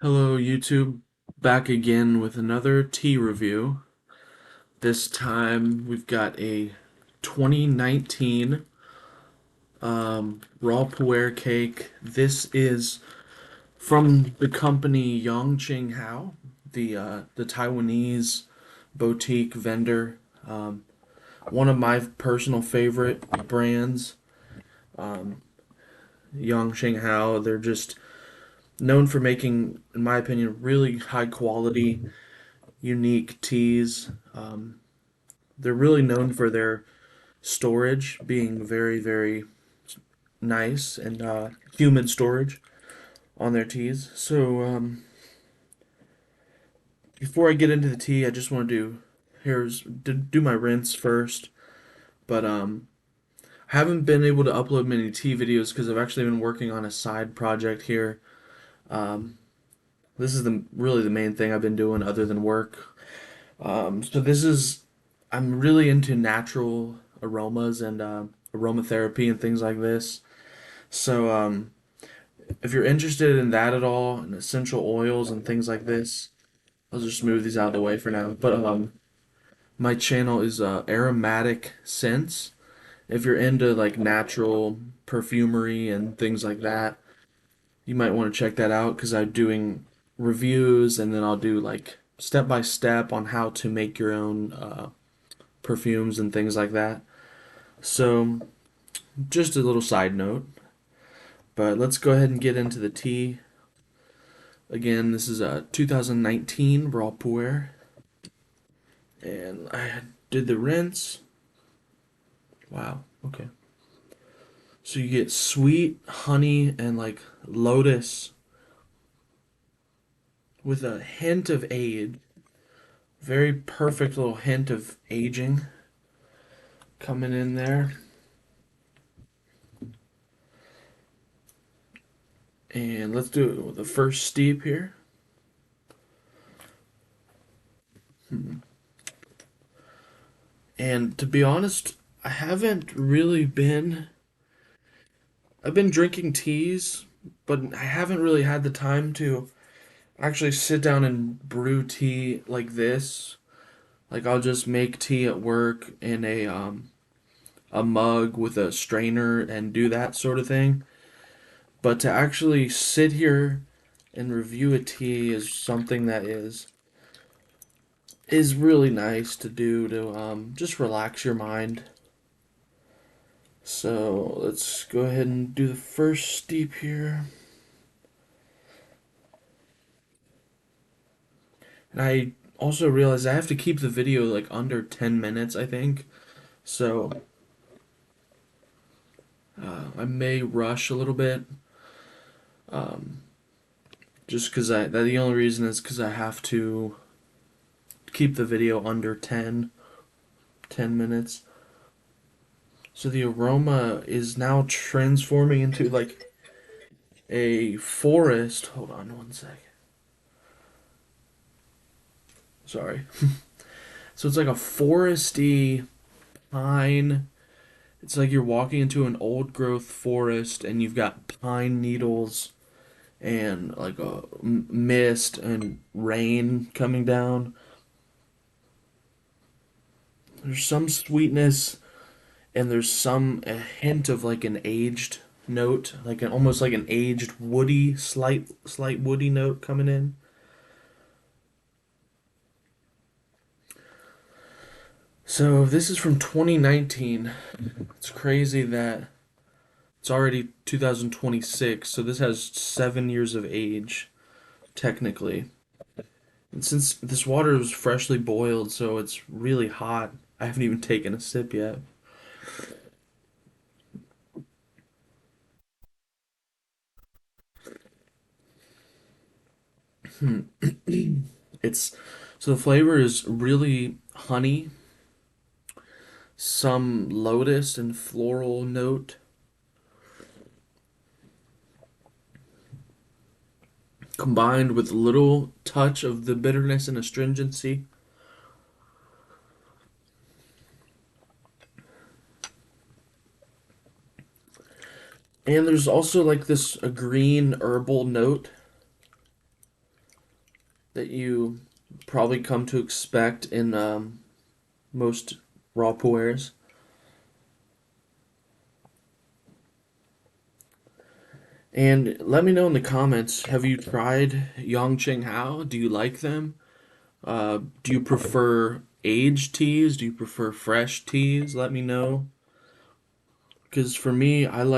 Hello, YouTube. Back again with another tea review. This time we've got a 2019 raw pu'er cake. This is from the company Yang Qing Hao, the Taiwanese boutique vendor. Um, One of my personal favorite brands, Yang Qing Hao. They're just known for making, in my opinion, really high quality, unique teas. They're really known for their storage being very, very nice and humid storage on their teas. Before I get into the tea, I just want to do my rinse first. But I haven't been able to upload many tea videos because I've actually been working on a side project here. Um, this is the really the main thing I've been doing other than work. So this is I'm really into natural aromas and aromatherapy and things like this. So if you're interested in that at all, and essential oils and things like this, I'll just move these out of the way for now. But my channel is aromatic scents. If you're into like natural perfumery and things like that, you might want to check that out because I'm doing reviews and then I'll do like step by step on how to make your own perfumes and things like that. So, just a little side note, but let's go ahead and get into the tea. Again, this is a 2019 raw pu'er, and I did the rinse. Wow, okay. So you get sweet honey and like lotus with a hint of age. Very perfect little hint of aging coming in there. And let's do it with the first steep here. And to be honest, I haven't really been. I've been drinking teas, but I haven't really had the time to actually sit down and brew tea like this. Like I'll just make tea at work in a mug with a strainer and do that sort of thing. But to actually sit here and review a tea is something that is really nice to do to just relax your mind. So let's go ahead and do the first steep here. And I also realized I have to keep the video like under 10 minutes, I think. So I may rush a little bit. Just because the only reason is because I have to keep the video under 10 minutes. So the aroma is now transforming into like a forest. Hold on one sec. Sorry. So it's like a foresty pine. It's like you're walking into an old growth forest and you've got pine needles and like a mist and rain coming down. There's some sweetness and there's a hint of like an aged note, like an almost like an aged woody, slight woody note coming in. So this is from 2019. It's crazy that it's already 2026, so this has 7 years of age, technically. And since this water was freshly boiled, so it's really hot, I haven't even taken a sip yet. It's so the flavor is really honey, some lotus and floral note, combined with a little touch of the bitterness and astringency. And there's also like this a green herbal note. that you probably come to expect in most raw puers. And let me know in the comments, have you tried Yang Qing Hao? Do you like them? Do you prefer aged teas? Do you prefer fresh teas? Let me know. Because for me, I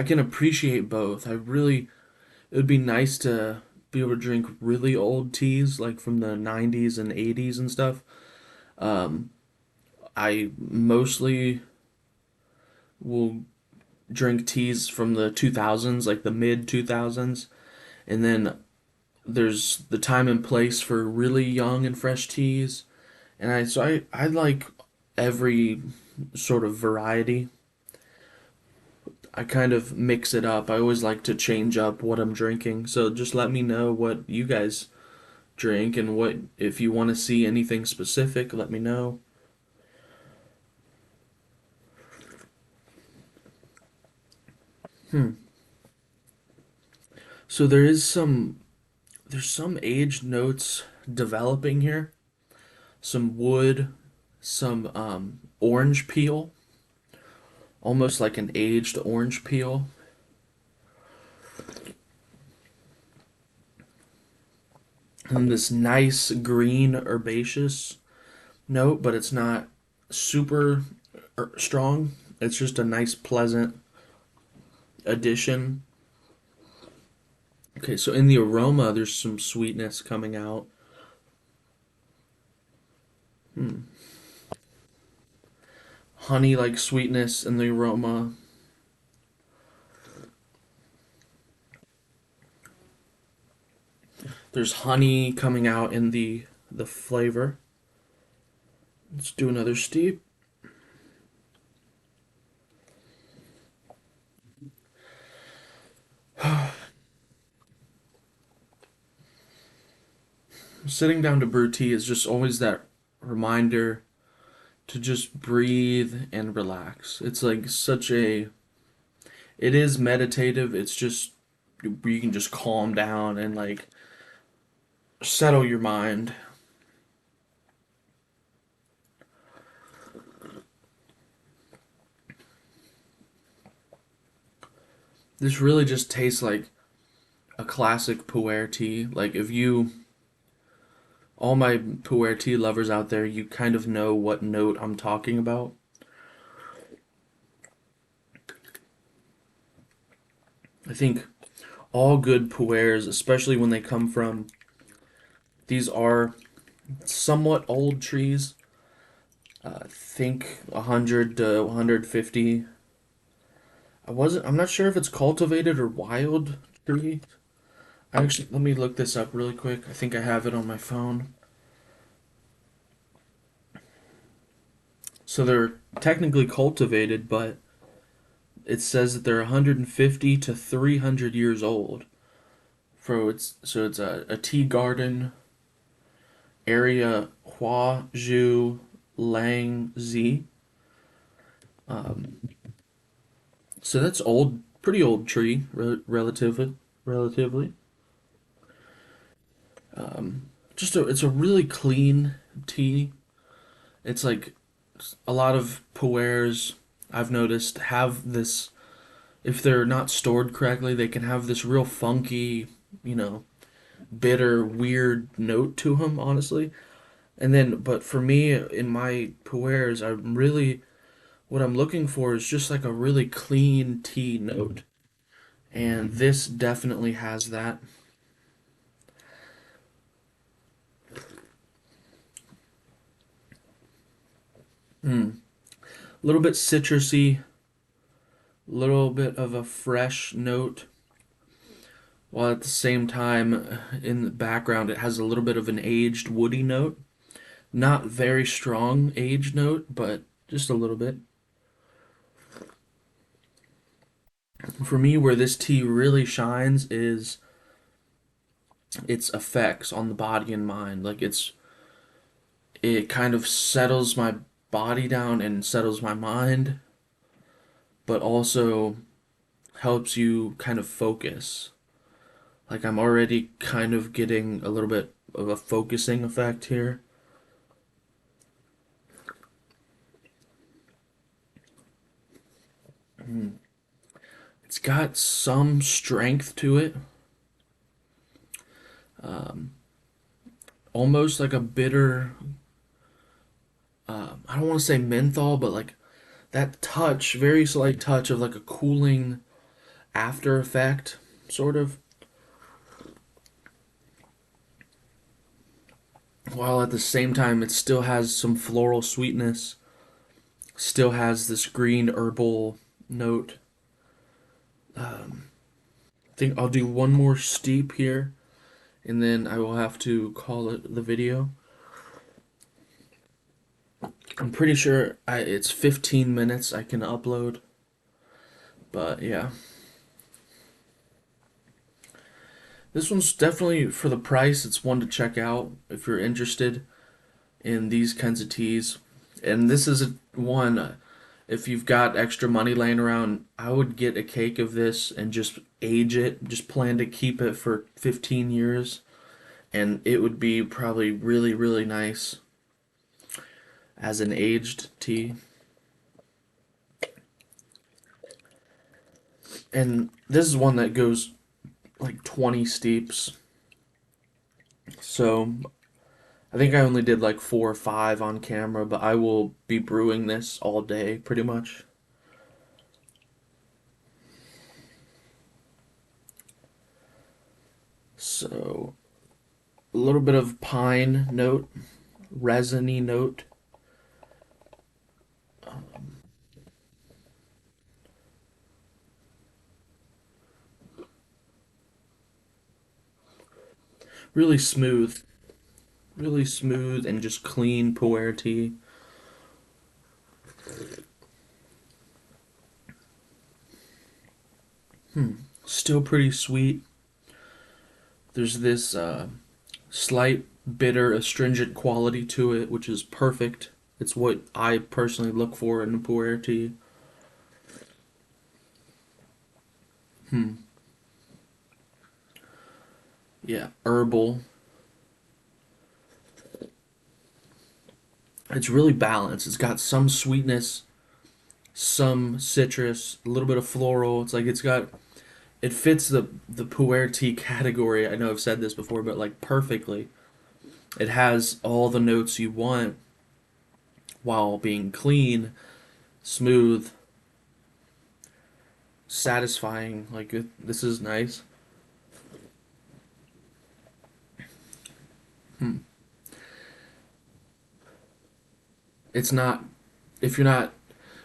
can appreciate both. It would be nice to be able to drink really old teas, like from the 90s and 80s and stuff. Um, I mostly will drink teas from the 2000s, like the mid 2000s. And then there's the time and place for really young and fresh teas. I like every sort of variety. I kind of mix it up. I always like to change up what I'm drinking. So just let me know what you guys drink and what if you want to see anything specific, let me know. Hmm. So there's some aged notes developing here. Some wood, some orange peel, almost like an aged orange peel. And this nice green herbaceous note, but it's not super strong. It's just a nice, pleasant addition. Okay, so in the aroma, there's some sweetness coming out. Hmm. Honey like sweetness in the aroma. There's honey coming out in the flavor. Let's do another steep. Sitting down to brew tea is just always that reminder to just breathe and relax. It's like such a it is meditative. It's just you can just calm down and like settle your mind. This really just tastes like a classic pu'er tea. Like if you all my pu'er tea lovers out there, you kind of know what note I'm talking about. I think all good pu'ers, especially when they come from these are somewhat old trees. Think 100 to 150. I'm not sure if it's cultivated or wild tree. Actually, let me look this up really quick. I think I have it on my phone. So they're technically cultivated, but it says that they're 150 to 300 years old. So it's a tea garden area Hua Zhu Lang Zi. Um, so that's old, pretty old tree, relatively. It's a really clean tea. It's like a lot of pu'ers I've noticed have this. If they're not stored correctly, they can have this real funky, you know, bitter, weird note to them. Honestly, and then, but for me, in my pu'ers, what I'm looking for is just like a really clean tea note. And this definitely has that. Mm. A little bit citrusy, little bit of a fresh note, while at the same time, in the background, it has a little bit of an aged woody note. Not very strong aged note, but just a little bit. For me, where this tea really shines is its effects on the body and mind. It kind of settles my body down and settles my mind, but also helps you kind of focus. Like I'm already kind of getting a little bit of a focusing effect here. It's got some strength to it. Um, Almost like a bitter, I don't want to say menthol, but like that touch, very slight touch of like a cooling after effect, sort of. While at the same time, it still has some floral sweetness, still has this green herbal note. I think I'll do one more steep here, and then I will have to call it the video. I'm pretty sure it's 15 minutes I can upload, but yeah. This one's definitely for the price. It's one to check out if you're interested in these kinds of teas. And this is one, if you've got extra money laying around, I would get a cake of this and just age it. Just plan to keep it for 15 years. And it would be probably really, really nice as an aged tea. And this is one that goes like 20 steeps. So I think I only did like 4 or 5 on camera, but I will be brewing this all day pretty much. So a little bit of pine note, resiny note. Really smooth. Really smooth and just clean pu'er tea. Still pretty sweet. There's this slight bitter, astringent quality to it, which is perfect. It's what I personally look for in a pu'er tea. Yeah, herbal. It's really balanced. It's got some sweetness, some citrus, a little bit of floral. It's like it fits the pu'er tea category. I know I've said this before, but like perfectly. It has all the notes you want while being clean, smooth, satisfying. Like this is nice. It's not, if you're not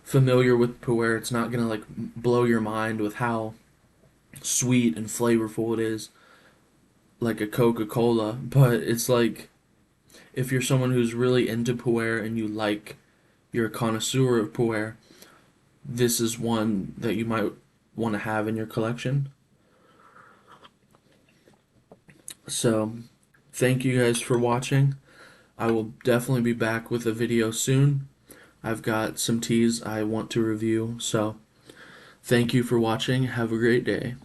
familiar with pu'er, it's not gonna like blow your mind with how sweet and flavorful it is, like a Coca-Cola. But it's like if you're someone who's really into pu'er and you're a connoisseur of pu'er, this is one that you might want to have in your collection. So, thank you guys for watching. I will definitely be back with a video soon. I've got some teas I want to review, so thank you for watching. Have a great day.